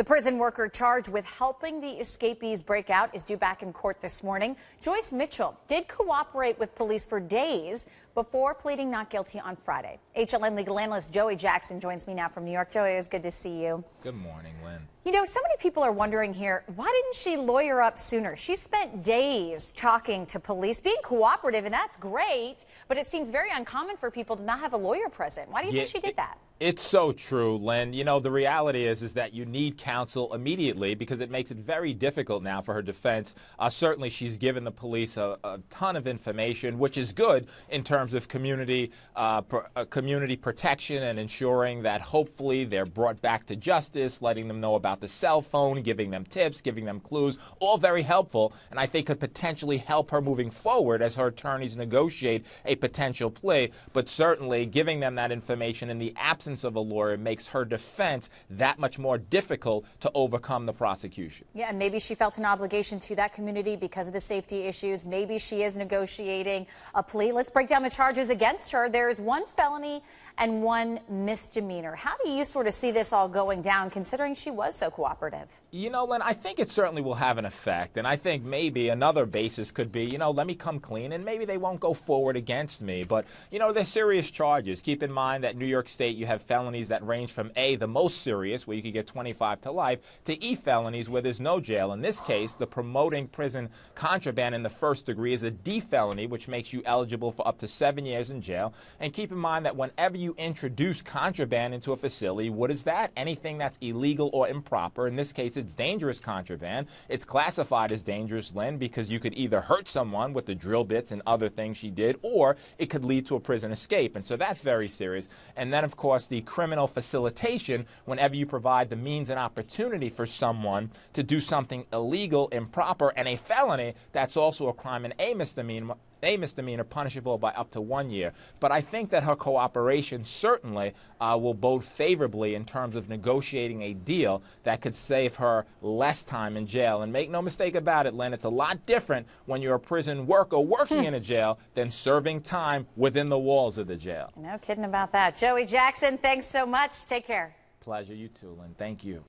The prison worker charged with helping the escapees break out is due back in court this morning. Velez-Mitchell did cooperate with police for days before pleading not guilty on Friday. HLN legal analyst Joey Jackson joins me now from New York. Joey, it's good to see you. Good morning, Lynn. You know, so many people are wondering here, why didn't she lawyer up sooner? She spent days talking to police, being cooperative, and that's great, but it seems very uncommon for people to not have a lawyer present. Why do you think she did that? It's so true, Lynn. You know, the reality is that you need counsel immediately because it makes it very difficult now for her defense. Certainly, she's given the police a ton of information, which is good in terms of community protection and ensuring that hopefully they're brought back to justice, letting them know about the cell phone, giving them tips, giving them clues, all very helpful, and I think could potentially help her moving forward as her attorneys negotiate a potential plea. But certainly, giving them that information in the absence of a lawyer makes her defense that much more difficult to overcome the prosecution. Yeah, and maybe she felt an obligation to that community because of the safety issues. Maybe she is negotiating a plea. Let's break down the charges against her. There's one felony and one misdemeanor. How do you sort of see this all going down, considering she was so cooperative? You know, Lynn, I think it certainly will have an effect, and I think maybe another basis could be, you know, let me come clean, and maybe they won't go forward against me. But, you know, they're serious charges. Keep in mind that New York State, you have felonies that range from A, the most serious, where you could get 25 to life, to E felonies where there's no jail. In this case, the promoting prison contraband in the first degree is a D felony, which makes you eligible for up to 7 years in jail. And keep in mind that whenever you introduce contraband into a facility, what is that? Anything that's illegal or improper. In this case, it's dangerous contraband. It's classified as dangerous, Lynn, because you could either hurt someone with the drill bits and other things she did, or it could lead to a prison escape. And so that's very serious. And then, of course, the criminal facilitation, whenever you provide the means and opportunity for someone to do something illegal, improper, and a felony, that's also a crime and a misdemeanor punishable by up to 1 year. But I think that her cooperation certainly will bode favorably in terms of negotiating a deal that could save her less time in jail. And make no mistake about it, Lynn, it's a lot different when you're a prison worker working in a jail than serving time within the walls of the jail. No kidding about that. Joey Jackson, thanks so much. Take care. Pleasure. You too, Lynn. Thank you.